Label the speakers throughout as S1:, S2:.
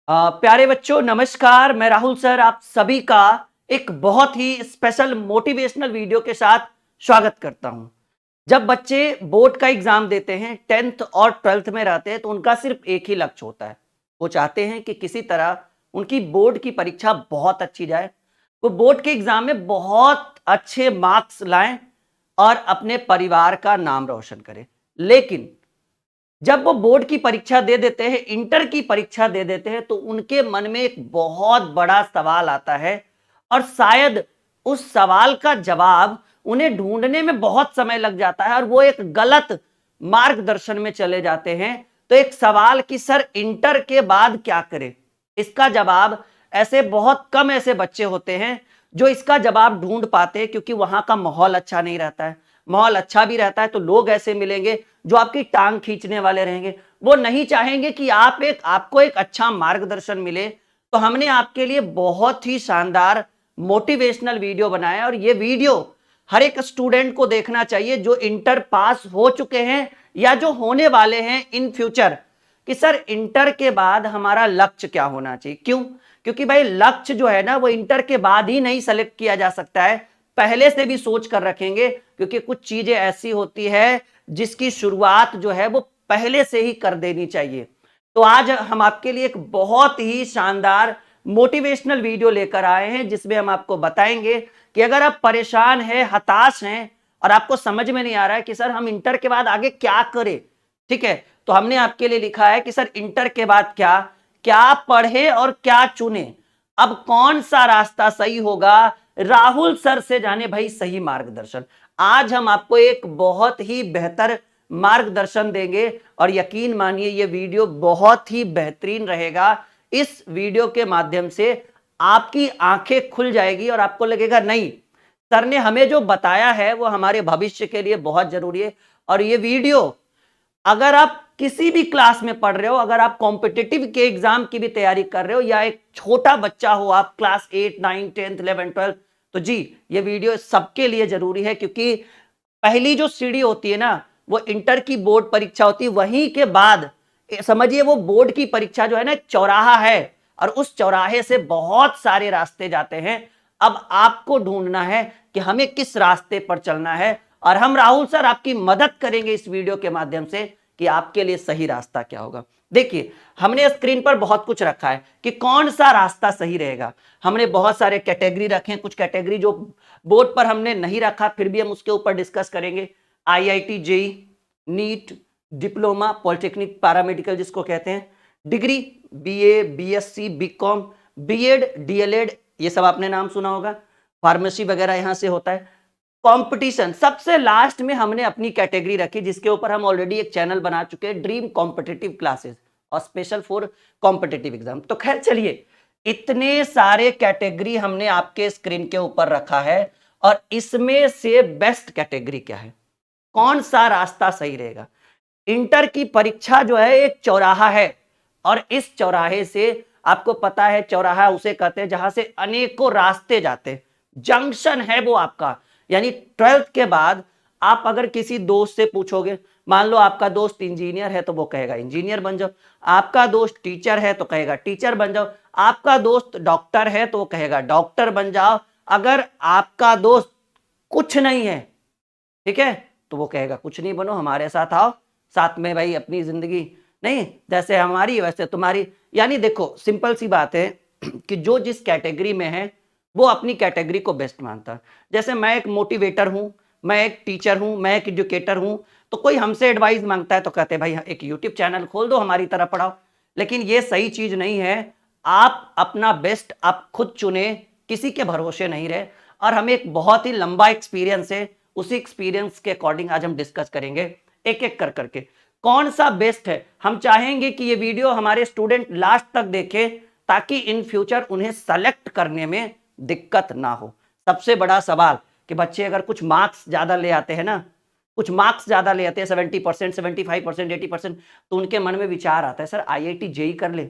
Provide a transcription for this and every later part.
S1: प्यारे बच्चों नमस्कार। मैं राहुल सर आप सभी का एक बहुत ही स्पेशल मोटिवेशनल वीडियो के साथ स्वागत करता हूं। जब बच्चे बोर्ड का एग्जाम देते हैं 10th और 12th में रहते हैं तो उनका सिर्फ एक ही लक्ष्य होता है। वो चाहते हैं कि किसी तरह उनकी बोर्ड की परीक्षा बहुत अच्छी जाए, वो बोर्ड के एग्जाम में बहुत अच्छे मार्क्स लाएं और अपने परिवार का नाम रोशन करें। लेकिन जब वो बोर्ड की परीक्षा दे देते हैं, इंटर की परीक्षा दे देते हैं, तो उनके मन में एक बहुत बड़ा सवाल आता है और शायद उस सवाल का जवाब उन्हें ढूंढने में बहुत समय लग जाता है और वो एक गलत मार्गदर्शन में चले जाते हैं। तो एक सवाल कि सर इंटर के बाद क्या करें, इसका जवाब ऐसे बहुत कम ऐसे बच्चे होते हैं जो इसका जवाब ढूंढ पाते हैं, क्योंकि वहां का माहौल अच्छा नहीं रहता है। माहौल अच्छा भी रहता है तो लोग ऐसे मिलेंगे जो आपकी टांग खींचने वाले रहेंगे, वो नहीं चाहेंगे कि आपको एक अच्छा मार्गदर्शन मिले। तो हमने आपके लिए बहुत ही शानदार मोटिवेशनल वीडियो बनाया और ये वीडियो हर एक स्टूडेंट को देखना चाहिए जो इंटर पास हो चुके हैं या जो होने वाले हैं इन फ्यूचर, कि सर इंटर के बाद हमारा लक्ष्य क्या होना चाहिए। क्यों? क्योंकि भाई लक्ष्य जो है ना वो इंटर के बाद ही नहीं सेलेक्ट किया जा सकता है, पहले से भी सोच कर रखेंगे, क्योंकि कुछ चीजें ऐसी होती है जिसकी शुरुआत जो है वो पहले से ही कर देनी चाहिए। तो आज हम आपके लिए एक बहुत ही शानदार मोटिवेशनल वीडियो लेकर आए हैं जिसमें हम आपको बताएंगे कि अगर आप परेशान हैं, हताश हैं और आपको समझ में नहीं आ रहा है कि सर हम इंटर के बाद आगे क्या करें, ठीक है, तो हमने आपके लिए लिखा है कि सर इंटर के बाद क्या क्या पढ़े और क्या चुने, अब कौन सा रास्ता सही होगा, राहुल सर से जाने भाई सही मार्गदर्शन। आज हम आपको एक बहुत ही बेहतर मार्गदर्शन देंगे और यकीन मानिए ये वीडियो बहुत ही बेहतरीन रहेगा। इस वीडियो के माध्यम से आपकी आंखें खुल जाएगी और आपको लगेगा नहीं, सर ने हमें जो बताया है वो हमारे भविष्य के लिए बहुत जरूरी है। और ये वीडियो अगर आप किसी भी क्लास में पढ़ रहे हो, अगर आप कॉम्पिटिटिव के एग्जाम की भी तैयारी कर रहे हो या एक छोटा बच्चा हो, आप क्लास 8 9 10 11 12, तो जी ये वीडियो सबके लिए जरूरी है। क्योंकि पहली जो सीढ़ी होती है ना वो इंटर की बोर्ड परीक्षा होती है, वहीं के बाद समझिए वो बोर्ड की परीक्षा जो है ना एक चौराहा है और उस चौराहे से बहुत सारे रास्ते जाते हैं। अब आपको ढूंढना है कि हमें किस रास्ते पर चलना है और हम राहुल सर आपकी मदद करेंगे इस वीडियो के माध्यम से कि आपके लिए सही रास्ता क्या होगा। देखिए हमने स्क्रीन पर बहुत कुछ रखा है कि कौन सा रास्ता सही रहेगा। हमने बहुत सारे कैटेगरी रखे हैं, कुछ कैटेगरी जो बोर्ड पर हमने नहीं रखा फिर भी हम उसके ऊपर डिस्कस करेंगे। IIT JEE, NEET, diploma, polytechnic, paramedical जिसको कहते हैं, degree BA, BSc, BCom, BEd, DLEd, ये सब आपने नाम सुना होगा, फार्मेसी वगैरह यहां से होता है। कंपटीशन सबसे लास्ट में हमने अपनी कैटेगरी रखी जिसके ऊपर हम ऑलरेडी एक चैनल बना चुके हैं, ड्रीम कॉम्पिटिटिव क्लासेस और स्पेशल फॉर कॉम्पिटिटिव एग्जाम। तो खैर चलिए, इतने सारे कैटेगरी हमने आपके स्क्रीन के ऊपर रखा है और इसमें से बेस्ट कैटेगरी क्या है, कौन सा रास्ता सही रहेगा। इंटर की परीक्षा जो है एक चौराहा है और इस चौराहे से आपको पता है चौराहा उसे कहते हैं जहां से अनेकों रास्ते जाते हैं, जंक्शन है वो आपका। यानी 12th के बाद आप अगर किसी दोस्त से पूछोगे, मान लो आपका दोस्त इंजीनियर है तो वो कहेगा इंजीनियर बन जाओ, आपका दोस्त टीचर है तो कहेगा टीचर बन जाओ, आपका दोस्त डॉक्टर है तो वो कहेगा डॉक्टर बन जाओ, अगर आपका दोस्त कुछ नहीं है, ठीक है, तो वो कहेगा कुछ नहीं बनो, हमारे साथ आओ, साथ में भाई अपनी जिंदगी नहीं जैसे हमारी वैसे तुम्हारी। यानी देखो सिंपल सी बात है कि जो जिस कैटेगरी में है वो अपनी कैटेगरी को बेस्ट मानता है। जैसे मैं एक मोटिवेटर हूं, मैं एक टीचर हूं, मैं एक एजुकेटर हूं, तो कोई हमसे एडवाइस मांगता है तो कहते हैं भाई एक यूट्यूब चैनल खोल दो हमारी तरह पढ़ाओ। लेकिन ये सही चीज नहीं है। आप अपना बेस्ट आप खुद चुने, किसी के भरोसे नहीं रहे। और हमें एक बहुत ही लंबा एक्सपीरियंस है, उसी एक्सपीरियंस के अकॉर्डिंग आज हम डिस्कस करेंगे एक एक कर करके कौन सा बेस्ट है। हम चाहेंगे कि ये वीडियो हमारे स्टूडेंट लास्ट तक देखें ताकि इन फ्यूचर उन्हें सेलेक्ट करने में दिक्कत ना हो। सबसे बड़ा सवाल कि बच्चे अगर कुछ मार्क्स ज्यादा ले आते हैं ना, कुछ मार्क्स ज्यादा ले आते हैं 70%, 75%, 80%, तो उनके मन में विचार आता है सर आईआईटी जेई कर ले।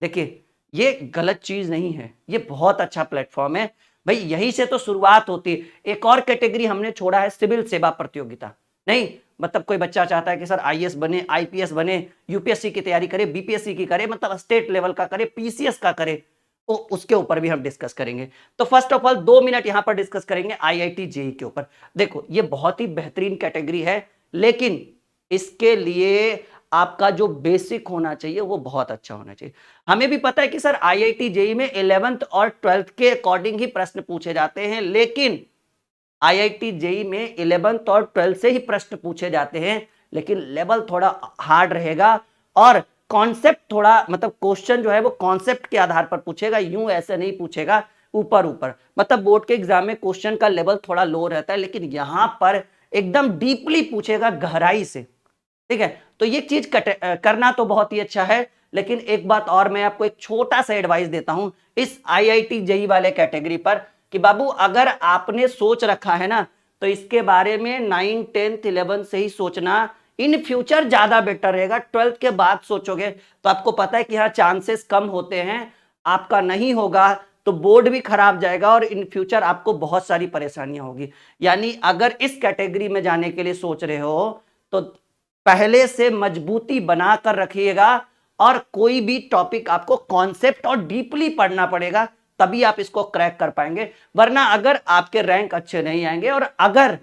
S1: देखिए ये गलत चीज नहीं है, ये बहुत अच्छा प्लेटफॉर्म है भाई, यहीं से तो शुरुआत होती है। एक और कैटेगरी हमने छोड़ा है सिविल सेवा प्रतियोगिता, नहीं मतलब कोई बच्चा चाहता है कि सर आईएएस बने, आईपीएस बने, यूपीएससी की तैयारी करे, बीपीएससी की करे, मतलब स्टेट लेवल का करे, पीसीएस का करे, तो उसके ऊपर भी हम डिस्कस करेंगे। तो फर्स्ट ऑफ ऑल 2 मिनट यहां पर डिस्कस करेंगे आईआईटी जेईई के ऊपर। देखो ये बहुत ही बेहतरीन कैटेगरी है, लेकिन इसके लिए आपका जो बेसिक होना चाहिए वो बहुत अच्छा होना चाहिए। हमें भी पता है कि सर आईआईटी जेईई में 11th और 12th के अकॉर्डिंग ही प्रश्न पूछे जाते हैं, लेकिन आईआईटी जेईई में 11th और 12th से ही प्रश्न पूछे जाते हैं, लेकिन लेवल थोड़ा हार्ड रहेगा और कॉन्सेप्ट थोड़ा, मतलब क्वेश्चन जो है वो कॉन्सेप्ट के आधार पर पूछेगा, यूं ऐसे नहीं पूछेगा ऊपर ऊपर। मतलब बोर्ड के एग्जाम में क्वेश्चन का लेवल थोड़ा लो रहता है, लेकिन यहां पर एकदम डीपली पूछेगा, गहराई से। ठीक है, तो ये चीज करना तो बहुत ही अच्छा है, लेकिन एक बात और मैं आपको एक छोटा सा एडवाइस देता हूं इस आईआईटी जेईई वाले कैटेगरी पर, कि बाबू अगर आपने सोच रखा है ना, तो इसके बारे में 9, 10th, 11th से ही सोचना इन फ्यूचर ज्यादा बेटर रहेगा। 12th के बाद सोचोगे तो आपको पता है कि हाँ चांसेस कम होते हैं, आपका नहीं होगा तो बोर्ड भी खराब जाएगा और इन फ्यूचर आपको बहुत सारी परेशानियां होगी। यानी अगर इस कैटेगरी में जाने के लिए सोच रहे हो तो पहले से मजबूती बनाकर रखिएगा, और कोई भी टॉपिक आपको कॉन्सेप्ट और डीपली पढ़ना पड़ेगा, तभी आप इसको क्रैक कर पाएंगे। वरना अगर आपके रैंक अच्छे नहीं आएंगे और अगर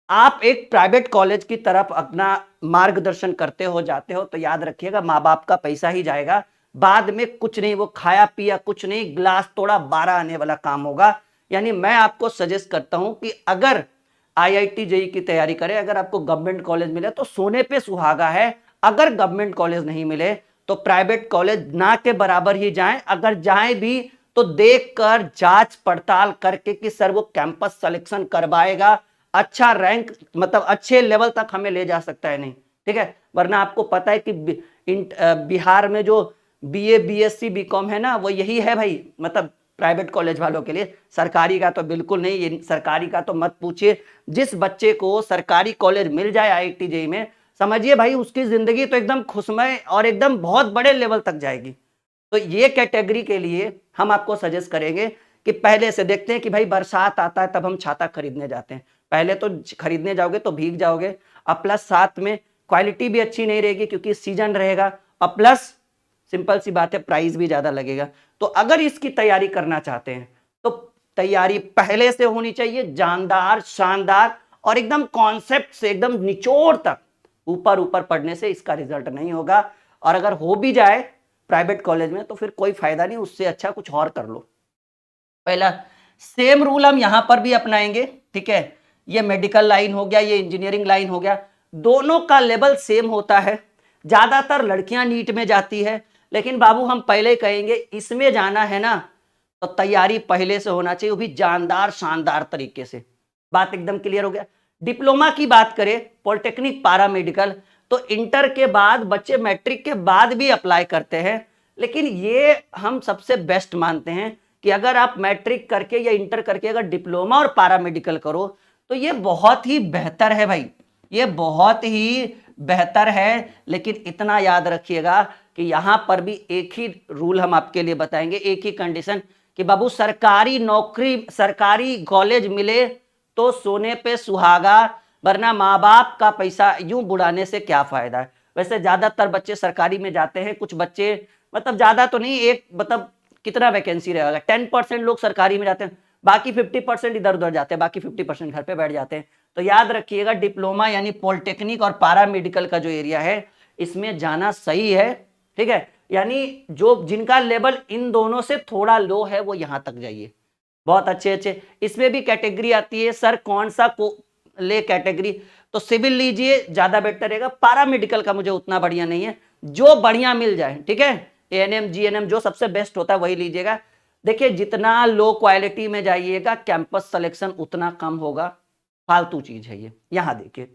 S1: आप एक प्राइवेट कॉलेज की तरफ अपना मार्गदर्शन करते हो जाते हो, तो याद रखिएगा माँ बाप का पैसा ही जाएगा, बाद में कुछ नहीं, वो खाया पिया कुछ नहीं, ग्लास तोड़ा 12 आने वाला काम होगा। यानी मैं आपको सजेस्ट करता हूं कि अगर आईआईटी जेईई की तैयारी करें, अगर आपको गवर्नमेंट कॉलेज मिले तो सोने पे सुहागा है, अगर गवर्नमेंट कॉलेज नहीं मिले तो प्राइवेट कॉलेज ना के बराबर ही जाएं, अगर जाएं भी तो देखकर जांच पड़ताल करके कि सर वो कैंपस सिलेक्शन करवाएगा, अच्छा रैंक, मतलब अच्छे लेवल तक हमें ले जा सकता है नहीं। ठीक है, वरना आपको पता है कि बिहार में जो बीए बीएससी बीकॉम है ना, वो यही है भाई, मतलब प्राइवेट कॉलेज वालों के लिए। सरकारी का तो बिल्कुल नहीं, ये सरकारी का तो मत पूछिए। जिस बच्चे को सरकारी कॉलेज मिल जाए आईआईटी जेईई में, समझिए भाई उसकी जिंदगी तो एकदम खुशमय और एकदम बहुत बड़े लेवल तक जाएगी। तो ये कैटेगरी के लिए हम आपको सजेस्ट करेंगे कि पहले से देखते हैं कि भाई बरसात आता है तब हम छाता खरीदने जाते हैं, पहले तो खरीदने जाओगे तो भीग जाओगे, और प्लस साथ में क्वालिटी भी अच्छी नहीं रहेगी क्योंकि सीजन रहेगा, और प्लस सिंपल सी बात है प्राइस भी ज्यादा लगेगा। तो अगर इसकी तैयारी करना चाहते हैं तो तैयारी पहले से होनी चाहिए, जानदार, शानदार, और एकदम कॉन्सेप्ट से एकदम निचोड़ तक, ऊपर ऊपर पढ़ने से इसका रिजल्ट नहीं होगा। और अगर हो भी जाए प्राइवेट कॉलेज में तो फिर कोई फायदा नहीं, उससे अच्छा कुछ और कर लो। पहला सेम रूल हम यहां पर भी अपनाएंगे। ठीक है, ये मेडिकल लाइन हो गया, ये इंजीनियरिंग लाइन हो गया, दोनों का लेवल सेम होता है। ज्यादातर लड़कियां नीट में जाती है, लेकिन बाबू हम पहले कहेंगे इसमें जाना है ना तो तैयारी पहले से होना चाहिए, वो भी जानदार शानदार तरीके से। बात एकदम क्लियर हो गया। डिप्लोमा की बात करें, पॉलिटेक्निक पारा मेडिकल, तो इंटर के बाद बच्चे मैट्रिक के बाद भी अप्लाई करते हैं, लेकिन ये हम सबसे बेस्ट मानते हैं कि अगर आप मैट्रिक करके या इंटर करके अगर डिप्लोमा और पारा मेडिकल करो तो ये बहुत ही बेहतर है भाई, ये बहुत ही बेहतर है। लेकिन इतना याद रखिएगा कि यहां पर भी एक ही रूल हम आपके लिए बताएंगे, एक ही कंडीशन, कि बाबू सरकारी नौकरी, सरकारी कॉलेज मिले तो सोने पे सुहागा, वरना माँ बाप का पैसा यूं बुड़ाने से क्या फायदा है। वैसे ज्यादातर बच्चे सरकारी में जाते हैं, कुछ बच्चे, मतलब ज्यादा तो नहीं, एक मतलब कितना वैकेंसी रहेगा, 10% लोग सरकारी में जाते हैं, बाकी 50% इधर उधर जाते हैं, बाकी 50% घर पे बैठ जाते हैं। तो याद रखिएगा डिप्लोमा यानी पॉलिटेक्निक और पारा मेडिकल का जो एरिया है इसमें जाना सही है। ठीक है, यानी जो जिनका लेवल इन दोनों से थोड़ा लो है वो यहां तक जाइए। बहुत अच्छे अच्छे इसमें भी कैटेगरी आती है, सर कौन सा को ले कैटेगरी, तो सिविल लीजिए ज्यादा बेटर रहेगा। पारा मेडिकल का मुझे उतना बढ़िया नहीं है, जो बढ़िया मिल जाए। ठीक है, एएनएम जीएनएम जो सबसे बेस्ट होता है वही लीजिएगा। देखिए जितना लो क्वालिटी में जाइएगा कैंपस सिलेक्शन उतना कम होगा, फालतू चीज है ये। यहां देखिए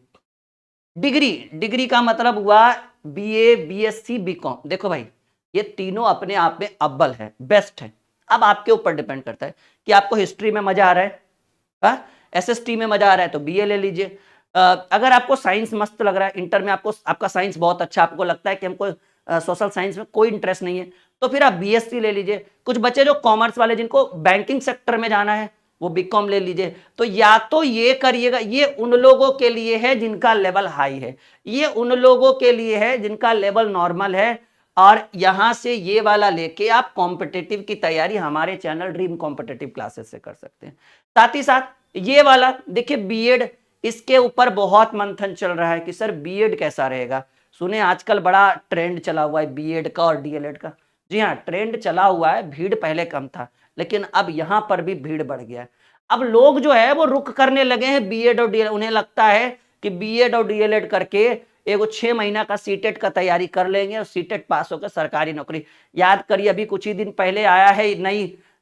S1: डिग्री, डिग्री का मतलब हुआ बीए बीएससी बीकॉम। देखो भाई ये तीनों अपने आप में अव्वल है, बेस्ट है। अब आपके ऊपर डिपेंड करता है कि आपको हिस्ट्री में मजा आ रहा है, एसएसटी में मजा आ रहा है तो बीए ले लीजिए। अगर आपको साइंस मस्त लग रहा है, इंटर में आपको आपका साइंस बहुत अच्छा, आपको लगता है कि हमको सोशल साइंस में कोई इंटरेस्ट नहीं है, तो फिर आप बीएससी ले लीजिए। कुछ बच्चे जो कॉमर्स वाले जिनको बैंकिंग सेक्टर में जाना है, वो बीकॉम ले लीजिए। तो या तो ये करिएगा, ये उन लोगों के लिए है जिनका लेवल हाई है, ये उन लोगों के लिए है जिनका लेवल नॉर्मल है, और यहां से ये वाला लेके आप कॉम्पिटिटिव की तैयारी हमारे चैनल ड्रीम कॉम्पिटिटिव क्लासेस से कर सकते हैं। साथ ही साथ ये वाला देखिए बीएड, इसके ऊपर बहुत मंथन चल रहा है कि सर बीएड कैसा रहेगा। सुने आजकल बड़ा ट्रेंड चला हुआ है बीएड का और डीएलएड का। जी हाँ, ट्रेंड चला हुआ है, भीड़ पहले कम था लेकिन अब यहां पर भी भीड़ बढ़ गया है। अब लोग जो है वो रुक करने लगे हैं बीएड और डीएलएड। उन्हें लगता है कि बीएड और डीएलएड करके एगो 6 महीना का सीटेट का तैयारी कर लेंगे और सीटेट पास होकर सरकारी नौकरी। याद करिए अभी कुछ ही दिन पहले आया है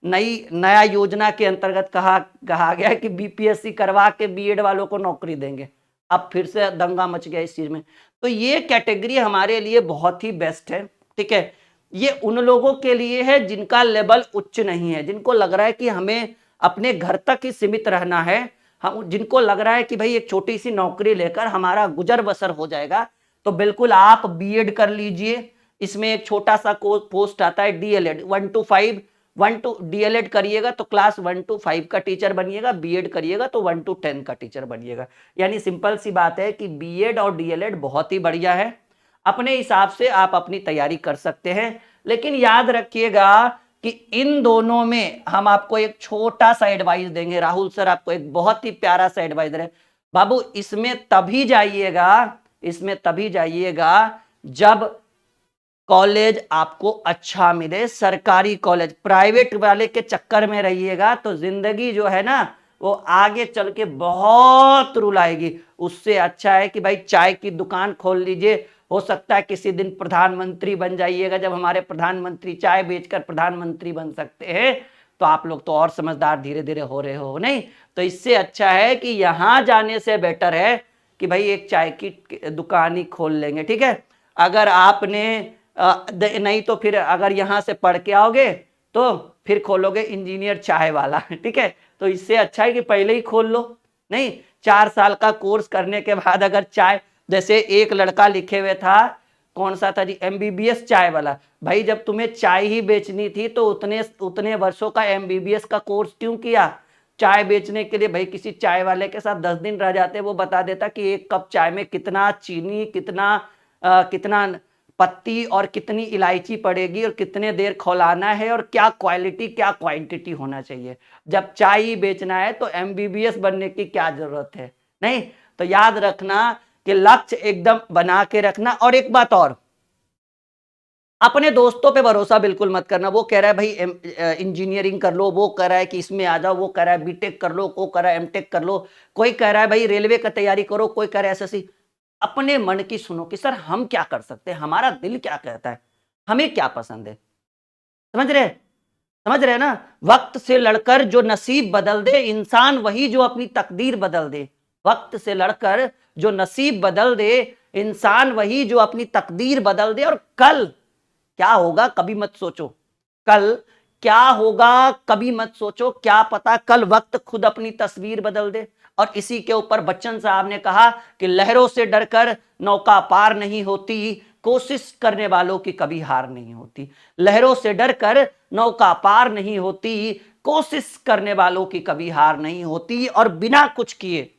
S1: नया योजना के अंतर्गत कहा गया कि बीपीएससी करवा के बीएड वालों को नौकरी देंगे। अब फिर से दंगा मच गया इस चीज में। तो ये कैटेगरी हमारे लिए बहुत ही बेस्ट है, ठीक है। ये उन लोगों के लिए है जिनका लेवल उच्च नहीं है, जिनको लग रहा है कि हमें अपने घर तक ही सीमित रहना है, हम जिनको लग रहा है कि भाई एक छोटी सी नौकरी लेकर हमारा गुजर बसर हो जाएगा, तो बिल्कुल आप बीएड कर लीजिए। इसमें एक छोटा सा पोस्ट आता है डीएलएड 1 to 5, डीएलएड करिएगा तो क्लास 1 to 5 का टीचर बनिएगा, बीएड करिएगा तो 1 to 10 का टीचर बनिएगा। यानी सिंपल सी बात है कि बीएड और डीएलएड बहुत ही बढ़िया है, अपने हिसाब से आप अपनी तैयारी कर सकते हैं। लेकिन याद रखिएगा कि इन दोनों में हम आपको एक छोटा सा एडवाइस देंगे। राहुल सर आपको एक बहुत ही प्यारा सा एडवाइस दे रहे हैं, बाबू इसमें तभी जाइएगा जब कॉलेज आपको अच्छा मिले, सरकारी कॉलेज। प्राइवेट वाले के चक्कर में रहिएगा तो जिंदगी जो है ना वो आगे चल के बहुत रुलाएगी। उससे अच्छा है कि भाई चाय की दुकान खोल लीजिए, हो सकता है किसी दिन प्रधानमंत्री बन जाइएगा। जब हमारे प्रधानमंत्री चाय बेचकर प्रधानमंत्री बन सकते हैं तो आप लोग तो और समझदार धीरे धीरे हो रहे हो नहीं। तो इससे अच्छा है कि यहां जाने से बेटर है कि भाई एक चाय की दुकान ही खोल लेंगे, ठीक है। अगर आपने नहीं तो फिर अगर यहां से पढ़ के आओगे तो फिर खोलोगे इंजीनियर चाय वाला, ठीक है। तो इससे अच्छा है कि पहले ही खोल लो। नहीं, 4 साल का कोर्स करने के बाद अगर चाय, जैसे एक लड़का लिखे हुए था, कौन सा था जी, एमबीबीएस चाय वाला। भाई जब तुम्हें चाय ही बेचनी थी तो उतने वर्षों का एमबीबीएस का कोर्स क्यों किया चाय बेचने के लिए। भाई किसी चाय वाले के साथ 10 दिन रह जाते, वो बता देता कि एक कप चाय में कितना चीनी, कितना पत्ती और कितनी इलायची पड़ेगी और कितने देर खौलाना है और क्या क्वालिटी क्या क्वांटिटी होना चाहिए। जब चाय ही बेचना है तो एमबीबीएस बनने की क्या जरूरत है। नहीं, तो याद रखना कि लक्ष्य एकदम बना के रखना। और एक बात और, अपने दोस्तों पे भरोसा बिल्कुल मत करना। वो कह रहा है भाई इंजीनियरिंग कर लो, वो कह रहा है कि इसमें आ जाओ, वो कह रहा है बीटेक कर लो, वो कह रहा है एमटेक कर लो, कोई कह रहा है भाई रेलवे का तैयारी करो, कोई कह रहा है एसएससी। अपने मन की सुनो कि सर हम क्या कर सकते हैं, हमारा दिल क्या कहता है, हमें क्या पसंद है। समझ रहे ना। वक्त से लड़कर जो नसीब बदल दे इंसान, वही जो अपनी तकदीर बदल दे। वक्त से लड़कर जो नसीब बदल दे इंसान, वही जो अपनी तकदीर बदल दे। और कल क्या होगा कभी मत सोचो, कल क्या होगा कभी मत सोचो, क्या पता कल वक्त खुद अपनी तस्वीर बदल दे। और इसी के ऊपर बच्चन साहब ने कहा कि लहरों से डरकर नौका पार नहीं होती, कोशिश करने वालों की कभी हार नहीं होती। लहरों से डरकर नौका पार नहीं होती, कोशिश करने वालों की कभी हार नहीं होती। और बिना कुछ किए,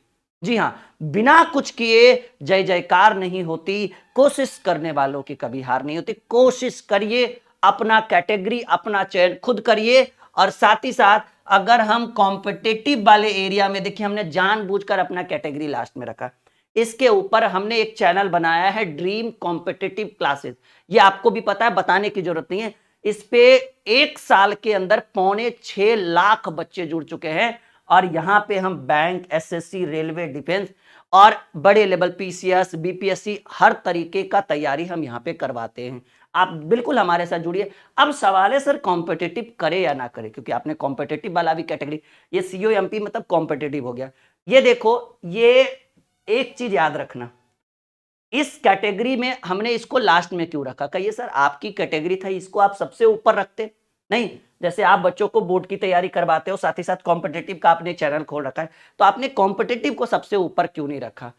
S1: जी हां, बिना कुछ किए जय जयकार नहीं होती, कोशिश करने वालों की कभी हार नहीं होती। कोशिश करिए, अपना कैटेगरी अपना चयन खुद करिए। और साथ ही साथ अगर हम कॉम्पिटिटिव वाले एरिया में, देखिए हमने जानबूझकर अपना कैटेगरी लास्ट में रखा, इसके ऊपर हमने एक चैनल बनाया है ड्रीम कॉम्पिटिटिव क्लासेस। ये आपको भी पता है, बताने की जरूरत नहीं है। इस पे 1 साल के अंदर 6.25 लाख बच्चे जुड़ चुके हैं। और यहां पे हम बैंक, एसएससी, रेलवे, डिफेंस और बड़े लेवल पीसीएस, बीपीएससी, हर तरीके का तैयारी हम यहां पे करवाते हैं। आप बिल्कुल हमारे साथ जुड़िए। अब सवाल है सर कॉम्पिटिटिव करे या ना करे, क्योंकि आपने कॉम्पिटिटिव वाला भी कैटेगरी, ये सीओएमपी मतलब कॉम्पिटिटिव हो गया। ये देखो, ये एक चीज याद रखना, इस कैटेगरी में हमने इसको लास्ट में क्यों रखा। कहिए सर आपकी कैटेगरी था, इसको आप सबसे ऊपर रखते नहीं। जैसे आप बच्चों को बोर्ड की तैयारी करवाते हो, साथ ही साथ कॉम्पिटिटिव का आपने चैनल खोल रखा है, तो आपने कॉम्पिटिटिव को सबसे ऊपर क्यों नहीं रखा।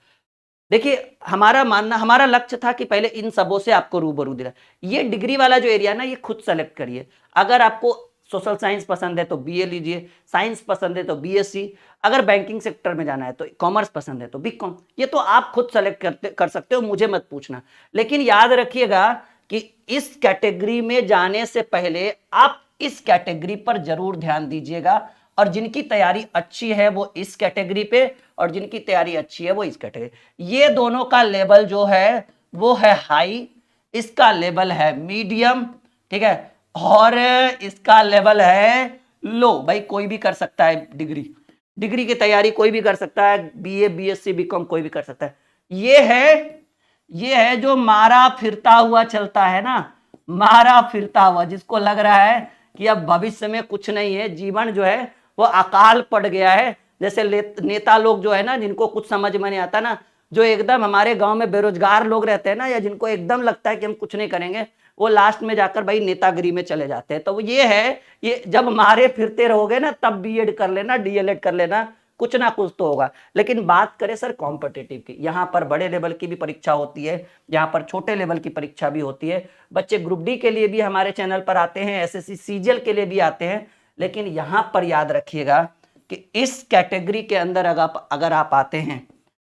S1: देखिए हमारा मानना, हमारा लक्ष्य था कि पहले इन सबों से आपको रूबरू दिला। ये डिग्री वाला जो एरिया ना, ये खुद सेलेक्ट करिए। अगर आपको सोशल साइंस पसंद है तो बीए लीजिए, साइंस पसंद है तो बीएससी, अगर बैंकिंग सेक्टर में जाना है तो कॉमर्स पसंद है तो बीकॉम। ये तो आप खुद सेलेक्ट कर सकते हो, मुझे मत पूछना। लेकिन याद रखिएगा कि इस कैटेगरी में जाने से पहले आप इस कैटेगरी पर जरूर ध्यान दीजिएगा, और जिनकी तैयारी अच्छी है वो इस कैटेगरी पे, और जिनकी तैयारी अच्छी है वो इस कैटेगरी। ये दोनों का लेवल जो है वो है हाई, इसका लेवल है मीडियम, ठीक है, और इसका लेवल है लो। भाई कोई भी कर सकता है डिग्री की तैयारी, कोई भी कर सकता है, बीए बीएससी बीकॉम कोई भी कर सकता है। ये है जो मारा फिरता हुआ चलता है ना, मारा फिरता हुआ, जिसको लग रहा है कि अब भविष्य में कुछ नहीं है, जीवन जो है वो अकाल पड़ गया है। जैसे नेता लोग जो है ना, जिनको कुछ समझ में नहीं आता ना, जो एकदम हमारे गांव में बेरोजगार लोग रहते हैं ना, या जिनको एकदम लगता है कि हम कुछ नहीं करेंगे, वो लास्ट में जाकर भाई नेतागिरी में चले जाते हैं। तो वो ये है, ये जब मारे फिरते रहोगे ना, तब बीएड कर लेना, डीएलएड कर लेना, कुछ ना कुछ तो होगा। लेकिन बात करें सर कॉम्पिटिटिव की, यहाँ पर बड़े लेवल की भी परीक्षा होती है, यहाँ पर छोटे लेवल की परीक्षा भी होती है। बच्चे ग्रुप डी के लिए भी हमारे चैनल पर आते हैं, एसएससी सीजीएल के लिए भी आते हैं। लेकिन यहां पर याद रखिएगा कि इस कैटेगरी के अंदर अगर आप आते हैं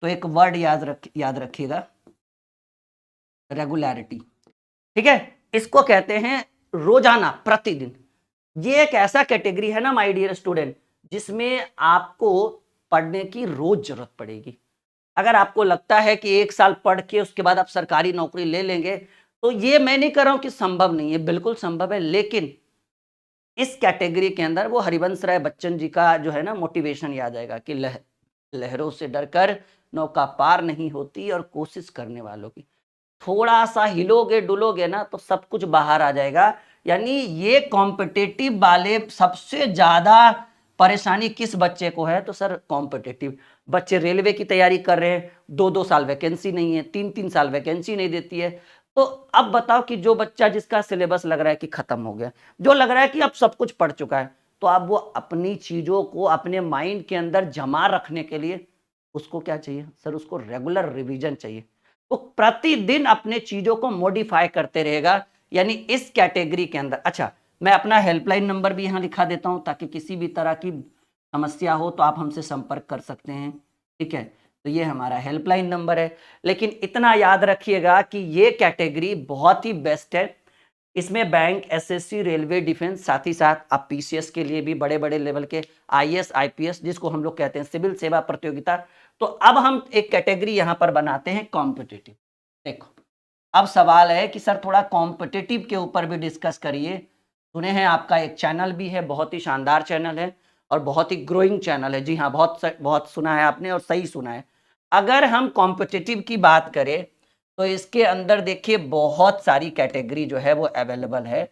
S1: तो एक वर्ड याद रखिएगा, रेगुलरिटी। ठीक है, इसको कहते हैं रोजाना, प्रतिदिन। ये एक ऐसा कैटेगरी है ना माय डियर स्टूडेंट, जिसमें आपको पढ़ने की रोज जरूरत पड़ेगी। अगर आपको लगता है कि 1 साल पढ़ के उसके बाद आप सरकारी नौकरी ले लेंगे, तो ये मैं नहीं कर रहा हूं कि संभव नहीं है, बिल्कुल संभव है। लेकिन इस कैटेगरी के अंदर वो हरिवंश राय बच्चन जी का जो है ना मोटिवेशन याद आएगा कि लहरों से डरकर नौका पार नहीं होती, और कोशिश करने वालों की। थोड़ा सा हिलोगे डुलोगे ना तो सब कुछ बाहर आ जाएगा। यानी ये कॉम्पिटिटिव वाले सबसे ज्यादा परेशानी किस बच्चे को है, तो सर कॉम्पिटिटिव बच्चे रेलवे की तैयारी कर रहे हैं, 2-2 साल वैकेंसी नहीं है, 3-3 साल वैकेंसी नहीं देती है। तो अब बताओ कि जो बच्चा जिसका सिलेबस लग रहा है कि खत्म हो गया, जो लग रहा है कि अब सब कुछ पढ़ चुका है, तो अब वो अपनी चीजों को अपने माइंड के अंदर जमा रखने के लिए उसको क्या चाहिए सर, उसको रेगुलर रिवीजन चाहिए। वो प्रतिदिन अपने चीजों को मॉडिफाई करते रहेगा, यानी इस कैटेगरी के अंदर। अच्छा, मैं अपना हेल्पलाइन नंबर भी यहां लिखा देता हूं, ताकि किसी भी तरह की समस्या हो तो आप हमसे संपर्क कर सकते हैं। ठीक है, तो ये हमारा हेल्पलाइन नंबर है। लेकिन इतना याद रखिएगा कि ये कैटेगरी बहुत ही बेस्ट है। इसमें बैंक, एसएससी, रेलवे, डिफेंस, साथ ही साथ आप पीसीएस के लिए भी बड़े बड़े लेवल के आईएएस, आईपीएस, जिसको हम लोग कहते हैं सिविल सेवा प्रतियोगिता। तो अब हम एक कैटेगरी यहां पर बनाते हैं कॉम्पिटिटिव। देखो, अब सवाल है कि सर थोड़ा कॉम्पिटिटिव के ऊपर भी डिस्कस करिए। सुने हैं आपका एक चैनल भी है, बहुत ही शानदार चैनल है और बहुत ही ग्रोइंग चैनल है। जी हाँ, बहुत सुना है आपने और सही सुना है। अगर हम कॉम्पिटिटिव की बात करें तो इसके अंदर देखिए बहुत सारी कैटेगरी जो है वो अवेलेबल है।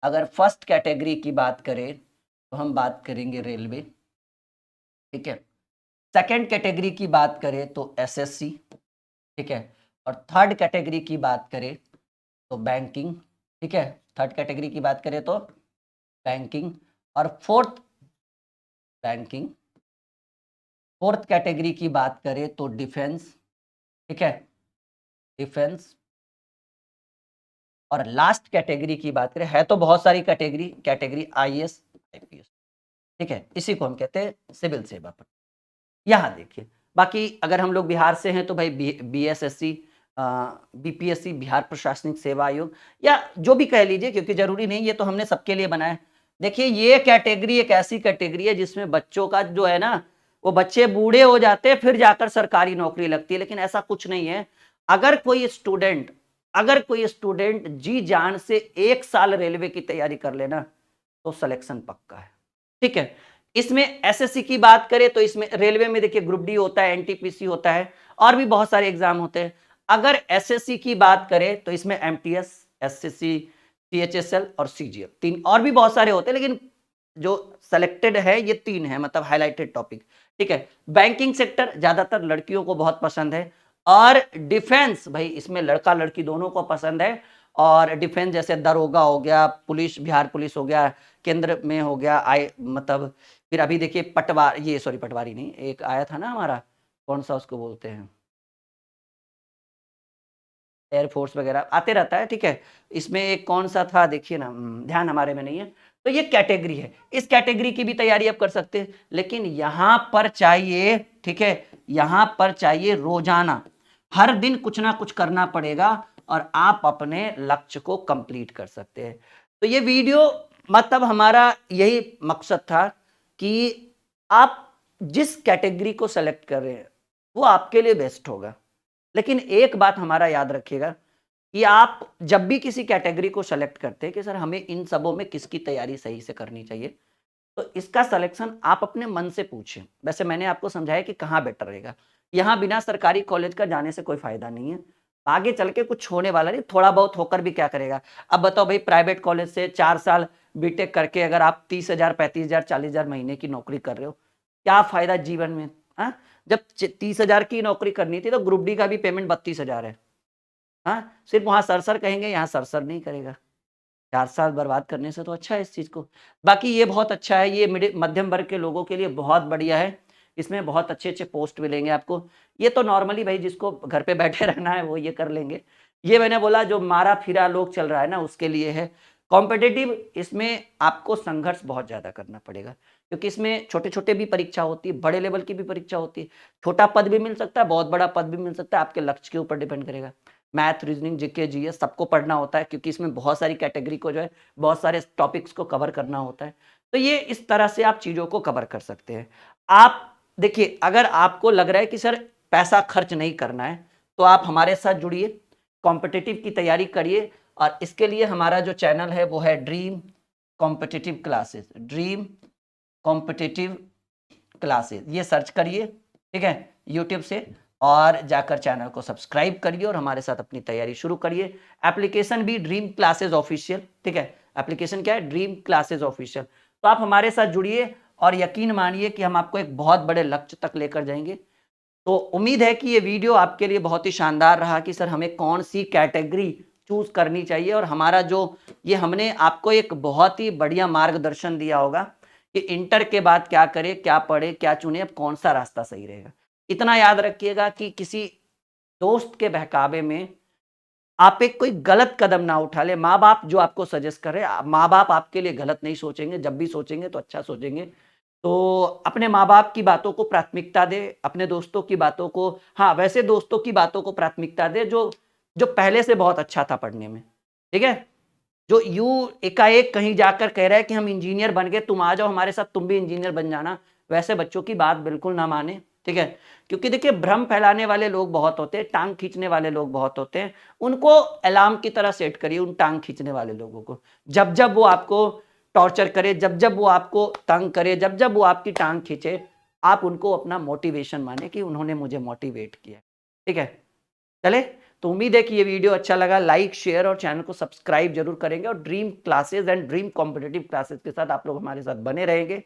S1: अगर फर्स्ट कैटेगरी की बात करें तो हम बात करेंगे रेलवे, ठीक है। सेकंड कैटेगरी की बात करें तो एसएससी, ठीक है। और थर्ड कैटेगरी की बात करें तो बैंकिंग, ठीक है। थर्ड कैटेगरी की बात करें तो बैंकिंग, और बैंकिंग फोर्थ कैटेगरी की बात करें तो डिफेंस, ठीक है, डिफेंस। और लास्ट कैटेगरी की बात करें, है तो बहुत सारी कैटेगरी आईएएस, आईपीएस, ठीक है। इसी को हम कहते हैं सिविल सेवा पर। यहाँ देखिए, बाकी अगर हम लोग बिहार से हैं तो भाई बीएसएससी, बीपीएससी, बिहार प्रशासनिक सेवा आयोग, या जो भी कह लीजिए, क्योंकि जरूरी नहीं, ये तो हमने सबके लिए बनाया है। देखिए ये कैटेगरी एक ऐसी कैटेगरी है जिसमें बच्चों का जो है ना, वो बच्चे बूढ़े हो जाते हैं फिर जाकर सरकारी नौकरी लगती है। लेकिन ऐसा कुछ नहीं है। अगर कोई स्टूडेंट जी जान से 1 साल रेलवे की तैयारी कर लेना तो सिलेक्शन पक्का है, ठीक है। इसमें एसएससी की बात करें तो इसमें रेलवे में देखिए ग्रुप डी होता है, एनटीपीसी होता है, और भी बहुत सारे एग्जाम होते हैं। अगर एसएससी की बात करें तो इसमें एमटीएस, एसएससी, सीएचएसएल और सीजीएल, 3 और भी बहुत सारे होते हैं, लेकिन जो सेलेक्टेड है ये 3 है, मतलब हाईलाइटेड टॉपिक, ठीक है। बैंकिंग सेक्टर ज्यादातर लड़कियों को बहुत पसंद है, और डिफेंस भाई इसमें लड़का लड़की दोनों को पसंद है। और डिफेंस जैसे दरोगा हो गया, पुलिस, बिहार पुलिस हो गया, केंद्र में हो गया, मतलब फिर अभी देखिए पटवारी नहीं, एक आया था ना हमारा, कौन सा उसको बोलते हैं, एयरफोर्स वगैरह आते रहता है, ठीक है। इसमें एक कौन सा था देखिए ना, ध्यान हमारे में नहीं है। तो ये कैटेगरी है, इस कैटेगरी की भी तैयारी आप कर सकते हैं, लेकिन यहां पर चाहिए, ठीक है, यहां पर चाहिए रोजाना हर दिन कुछ ना कुछ करना पड़ेगा और आप अपने लक्ष्य को कंप्लीट कर सकते हैं। तो ये वीडियो मतलब हमारा यही मकसद था कि आप जिस कैटेगरी को सेलेक्ट कर रहे हैं वो आपके लिए बेस्ट होगा, लेकिन एक बात हमारा याद रखिएगा कि आप जब भी किसी कैटेगरी को सेलेक्ट करते हैं कि सर हमें इन सबों में किसकी तैयारी सही से करनी चाहिए, तो इसका सिलेक्शन आप अपने मन से पूछें। वैसे मैंने आपको समझाया कि कहाँ बेटर रहेगा। यहाँ बिना सरकारी कॉलेज का जाने से कोई फायदा नहीं है, आगे चल के कुछ होने वाला नहीं, थोड़ा बहुत होकर भी क्या करेगा। अब बताओ भाई, प्राइवेट कॉलेज से 4 साल बीटेक करके अगर आप 30,000, 35,000, 40,000 महीने की नौकरी कर रहे हो, क्या फायदा जीवन में? हाँ, जब 30,000 की नौकरी करनी थी तो ग्रुप डी का भी पेमेंट 32,000 है। हाँ, सिर्फ वहां सर कहेंगे, यहाँ सर नहीं करेगा। 4 साल बर्बाद करने से तो अच्छा है इस चीज़ को। बाकी ये बहुत अच्छा है, ये मध्यम वर्ग के लोगों के लिए बहुत बढ़िया है। इसमें बहुत अच्छे-अच्छे पोस्ट मिलेंगे आपको। ये तो नॉर्मली भाई जिसको घर पे बैठे रहना है वो ये कर लेंगे। ये मैंने बोला जो मारा-फिरा लोग चल रहा है ना उसके लिए है। कॉम्पिटिटिव इसमें आपको संघर्ष बहुत ज़्यादा करना पड़ेगा, क्योंकि इसमें छोटे-छोटे भी परीक्षा होती है, बड़े लेवल की भी परीक्षा होती है। छोटा पद भी मिल सकता है, बहुत बड़ा पद भी मिल सकता है, आपके लक्ष्य के ऊपर डिपेंड करेगा। मैथ, रीजनिंग, जीके, जीएस सबको पढ़ना होता है, क्योंकि इसमें बहुत सारी कैटेगरी को जो है बहुत सारे टॉपिक्स को कवर करना होता है। तो ये इस तरह से आप चीज़ों को कवर कर सकते हैं। आप देखिए, अगर आपको लग रहा है कि सर पैसा खर्च नहीं करना है, तो आप हमारे साथ जुड़िए, कॉम्पिटिटिव की तैयारी करिए और इसके लिए हमारा जो चैनल है वो है dream competitive classes. Dream competitive classes ये सर्च करिए, ठीक है, यूट्यूब से, और जाकर चैनल को सब्सक्राइब करिए और हमारे साथ अपनी तैयारी शुरू करिए। एप्लीकेशन भी ड्रीम क्लासेस ऑफिशियल, ठीक है, एप्लीकेशन क्या है? Dream classes official. तो आप हमारे साथ जुड़िए और यकीन मानिए कि हम आपको एक बहुत बड़े लक्ष्य तक लेकर जाएंगे। तो उम्मीद है कि ये वीडियो आपके लिए बहुत ही शानदार रहा कि सर हमें कौन सी कैटेगरी चूज करनी चाहिए, और हमारा जो ये हमने आपको एक बहुत ही बढ़िया मार्गदर्शन दिया होगा कि इंटर के बाद क्या करें, क्या पढ़े, क्या चुने, अब कौन सा रास्ता सही रहेगा। इतना याद रखिएगा कि किसी दोस्त के बहकावे में आप एक कोई गलत कदम ना उठा ले। माँ बाप जो आपको सजेस्ट कर रहे हैं, माँ बाप आपके लिए गलत नहीं सोचेंगे, जब भी सोचेंगे तो अच्छा सोचेंगे। तो अपने माँ बाप की बातों को प्राथमिकता दे, अपने दोस्तों की बातों को, हाँ वैसे दोस्तों की बातों को प्राथमिकता दे जो जो पहले से बहुत अच्छा था पढ़ने में, ठीक है। जो यूं एकाएक कहीं जाकर कह रहा है कि हम इंजीनियर बन गए, तुम आ जाओ हमारे साथ, तुम भी इंजीनियर बन जाना, वैसे बच्चों की बात बिल्कुल ना माने, ठीक है। क्योंकि देखिए भ्रम फैलाने वाले लोग बहुत होते हैं, टांग खींचने वाले लोग बहुत होते हैं, उनको अलार्म की तरह सेट करिए उन टांग खींचने वाले लोगों को। जब जब वो आपको टॉर्चर करे, जब जब वो आपको तंग करे, जब जब वो आपकी टांग खींचे, आप उनको अपना मोटिवेशन माने कि उन्होंने मुझे मोटिवेट किया, ठीक है। चले, तो उम्मीद है कि ये वीडियो अच्छा लगा। लाइक, शेयर और चैनल को सब्सक्राइब जरूर करेंगे, और dream classes and dream competitive classes के साथ आप लोग हमारे साथ बने रहेंगे।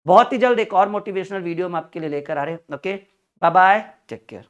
S1: बहुत ही जल्द एक और मोटिवेशनल वीडियो हम आपके लिए लेकर आ रहे हैं। Okay, bye bye, take care.